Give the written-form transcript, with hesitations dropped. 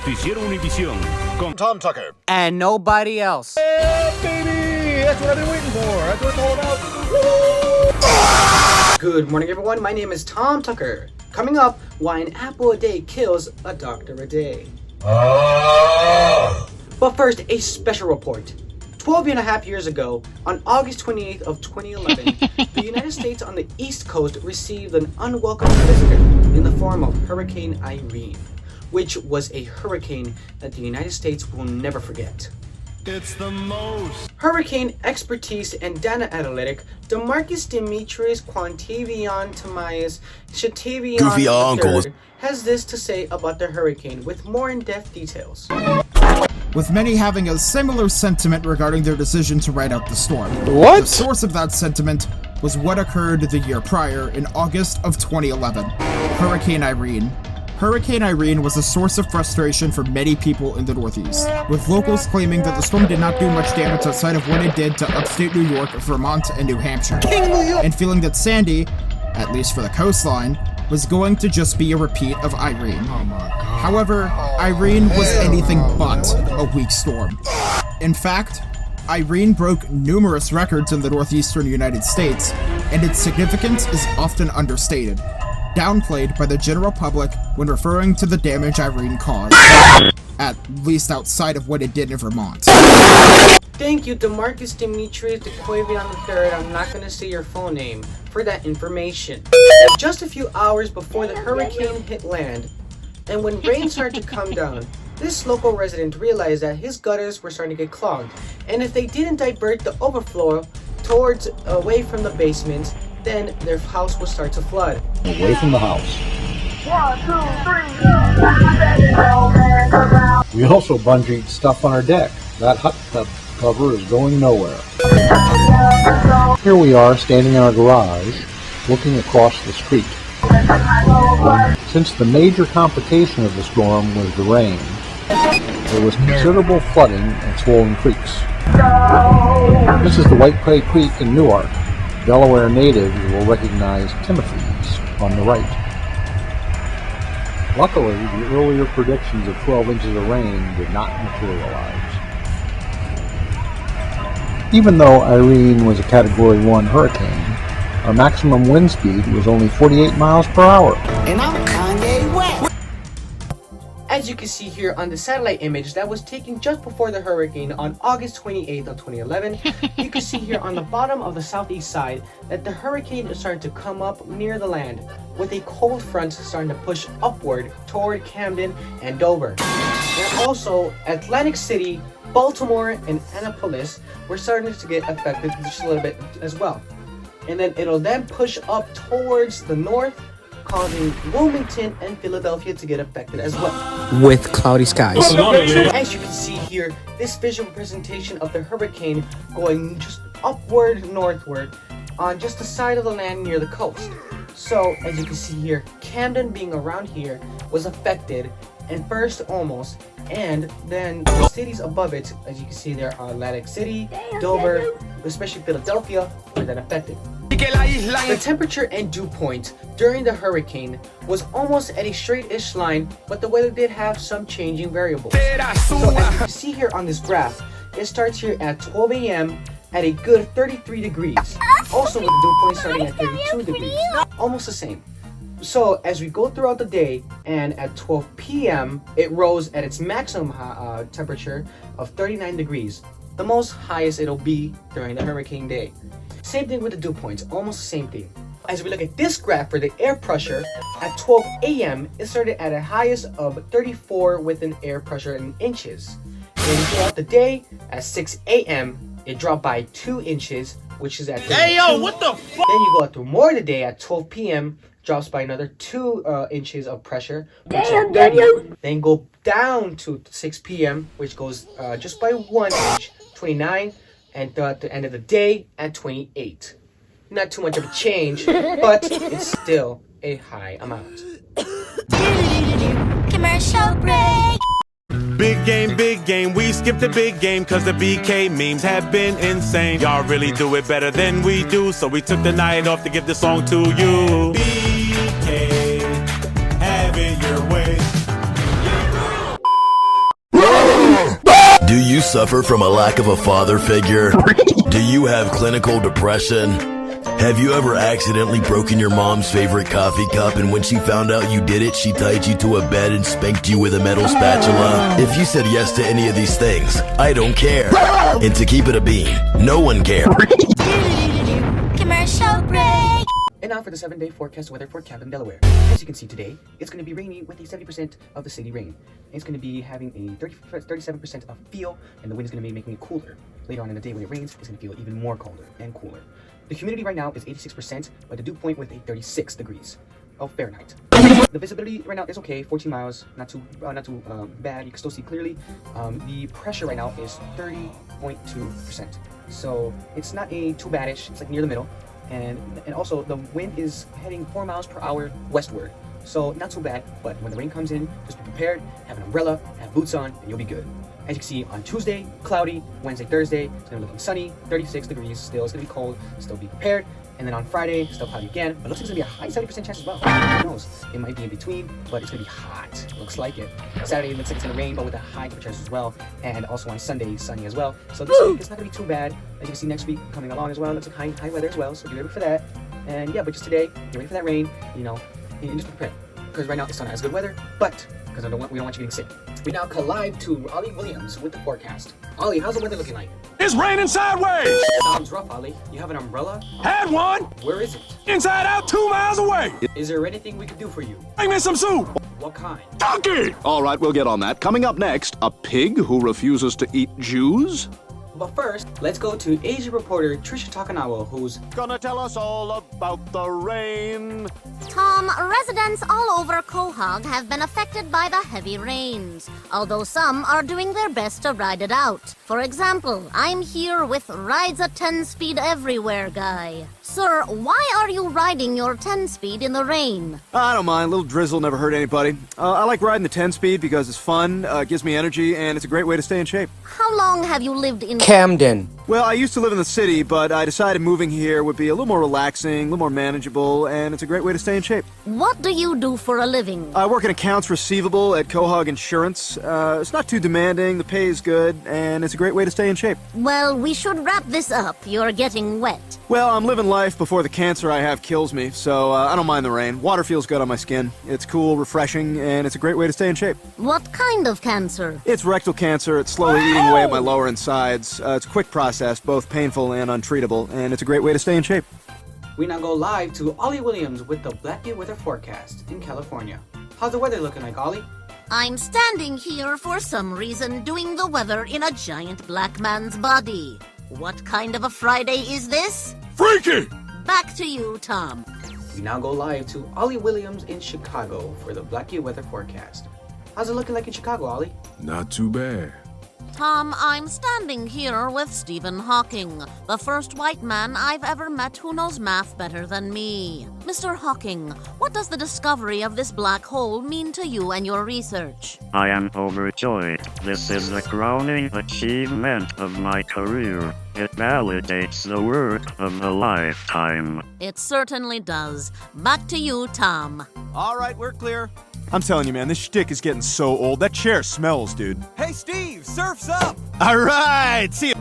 Noticiero Univisión con Tom Tucker. And nobody else. Yeah, baby! That's what I've been waiting for. That's what it's all about. Good morning, everyone. My name is Tom Tucker. Coming up, why an apple a day kills a doctor a day. But first, a special report. 12 and a half years ago, on August 28th of 2011, the United States on the East Coast received an unwelcome visitor in the form of Hurricane Irene, which was a hurricane that the United States will never forget. It's the most. Hurricane expertise and data analytic DeMarcus Demetrius Quantavion Tamias Shatavion III has this to say about the hurricane with more in-depth details. With many having a similar sentiment regarding their decision to ride out the storm. What? The source of that sentiment was what occurred the year prior in August of 2011, Hurricane Irene. Hurricane Irene was a source of frustration for many people in the Northeast, with locals claiming that the storm did not do much damage outside of what it did to upstate New York, Vermont, and New Hampshire, and feeling that Sandy, at least for the coastline, was going to just be a repeat of Irene. However, Irene was anything but a weak storm. In fact, Irene broke numerous records in the northeastern United States, and its significance is often understated, downplayed by the general public when referring to the damage Irene caused, at least outside of what it did in Vermont. Thank you, DeMarcus Demetrius Quavion III, I'm not going to say your full name, for that information. Just a few hours before the hurricane hit land, and when rain started to come down, this local resident realized that his gutters were starting to get clogged, and if they didn't divert the overflow towards away from the basement, then their house would start to flood. Away from the house. 1, 2, 3. We also bungeed stuff on our deck. That hot tub cover is going nowhere. Here we are standing in our garage, looking across the street. Since the major complication of the storm was the rain, there was considerable flooding and swollen creeks. This is the White Clay Creek in Newark. Delaware natives will recognize Timothy's on the right. Luckily, the earlier predictions of 12 inches of rain did not materialize. Even though Irene was a Category 1 hurricane, our maximum wind speed was only 48 miles per hour. And I'm Kanye West. As you can see here on the satellite image that was taken just before the hurricane on August 28th of 2011, you can see here on the bottom of the southeast side that the hurricane is starting to come up near the land, with a cold front starting to push upward toward Camden and Dover. And also, Atlantic City, Baltimore, and Annapolis were starting to get affected just a little bit as well. And then it'll then push up towards the north, causing Wilmington and Philadelphia to get affected as well. With cloudy skies. As you can see here, this visual presentation of the hurricane going just upward northward on just the side of the land near the coast. So, as you can see here, Camden being around here was affected, and first almost, and then the cities above it, as you can see there, are Atlantic City, Dover, especially Philadelphia, were then affected. The temperature and dew point during the hurricane was almost at a straight-ish line, but the weather did have some changing variables. So as you can see here on this graph, it starts here at 12 a.m. at a good 33 degrees. Also with the dew point starting at 32 degrees. Almost the same. So as we go throughout the day, and at 12 p.m. it rose at its maximum temperature of 39 degrees. The most highest it'll be during the hurricane day. Same thing with the dew points, almost the same thing. As we look at this graph for the air pressure, at 12 a.m. it started at a highest of 34 with an air pressure in inches. Then throughout the day, at 6 a.m. it dropped by 2 inches, which is at 32. Hey yo, what the fuck? Then you go out through more of the day at 12 p.m. drops by another 2 inches of pressure, which is 30. Then go down to 6 p.m. which goes just by 1 inch, 29, and at the end of the day at 28. Not too much of a change, but it's still a high amount. Commercial break. Big game, we skipped the big game cause the BK memes have been insane. Y'all really do it better than we do, so we took the night off to give this song to you. BK, have it your way. suffer from a lack of a father figure? Do you have clinical depression? Have you ever accidentally broken your mom's favorite coffee cup, and when she found out you did it, she tied you to a bed and spanked you with a metal spatula? If you said yes to any of these things, I don't care. And to keep it a bean, no one cares. Commercial break. And now for the 7-day forecast weather for Camden, Delaware. As you can see today, it's going to be rainy with a 70% of the city rain. It's going to be having a 37% of feel, and the wind is going to be making it cooler. Later on in the day when it rains, it's going to feel even more colder and cooler. The humidity right now is 86%, but the dew point with a 36 degrees of Fahrenheit. The visibility right now is okay, 14 miles, not too bad. You can still see clearly. The pressure right now is 30.2%, so it's not too baddish. It's like near the middle. And also the wind is heading 4 miles per hour westward, so not too bad. But when the rain comes in, just be prepared, have an umbrella, have boots on, and you'll be good. As you can see, on Tuesday, cloudy. Wednesday, Thursday, it's gonna be looking sunny, 36 degrees still. It's gonna be cold, still be prepared. And then on Friday, still cloudy again, but looks like it's gonna be a high 70% chance as well. Who knows? It might be in between, but it's gonna be hot. Looks like it. Saturday looks like it's gonna rain, but with a high temperatures as well. And also on Sunday, sunny as well. So this week it's not gonna be too bad. As you can see, next week coming along as well. Looks like high weather as well. So get ready for that. And yeah, but just today, get ready for that rain. You know, and just prepare. Because right now it's not as good weather, but because we don't want you getting sick. We now collide to Ollie Williams with the forecast. Ollie, how's the weather looking like? It's raining sideways. Sounds rough, Ollie. You have an umbrella? Had one. Where is it? Inside out, 2 miles away. Is there anything we can do for you? Bring me some soup. What kind? Donkey. All right, we'll get on that. Coming up next, a pig who refuses to eat Jews? But first, let's go to Asia reporter Trisha Takanawa, who's Gonna tell us all about the rain. Tom, residents all over Quahog have been affected by the heavy rains, although some are doing their best to ride it out. For example, I'm here with Rides a 10-speed everywhere guy. Sir, why are you riding your 10-speed in the rain? I don't mind. A little drizzle never hurt anybody. I like riding the 10-speed because it's fun, gives me energy, and it's a great way to stay in shape. How long have you lived in Camden. Well, I used to live in the city, but I decided moving here would be a little more relaxing, a little more manageable, and it's a great way to stay in shape. What do you do for a living? I work in accounts receivable at Quahog Insurance. It's not too demanding, the pay is good, and it's a great way to stay in shape. Well, we should wrap this up. You're getting wet. Well, I'm living life before the cancer I have kills me, so I don't mind the rain. Water feels good on my skin. It's cool, refreshing, and it's a great way to stay in shape. What kind of cancer? It's rectal cancer. It's slowly eating away at my lower insides. It's a quick process, both painful and untreatable, and it's a great way to stay in shape. We now go live to Ollie Williams with the Blackie weather forecast in California. How's the weather looking like, Ollie? I'm standing here for some reason doing the weather in a giant black man's body. What kind of a Friday is this? Freaky. Back to you, Tom. We now go live to Ollie Williams in Chicago for the Blackie weather forecast. How's it looking like in Chicago, Ollie? Not too bad. Tom, I'm standing here with Stephen Hawking, the first white man I've ever met who knows math better than me. Mr. Hawking, what does the discovery of this black hole mean to you and your research? I am overjoyed. This is the crowning achievement of my career. It validates the work of a lifetime. It certainly does. Back to you, Tom. All right, we're clear. I'm telling you, man, this shtick is getting so old. That chair smells, dude. Hey, Steve, surf's up. All right, see you.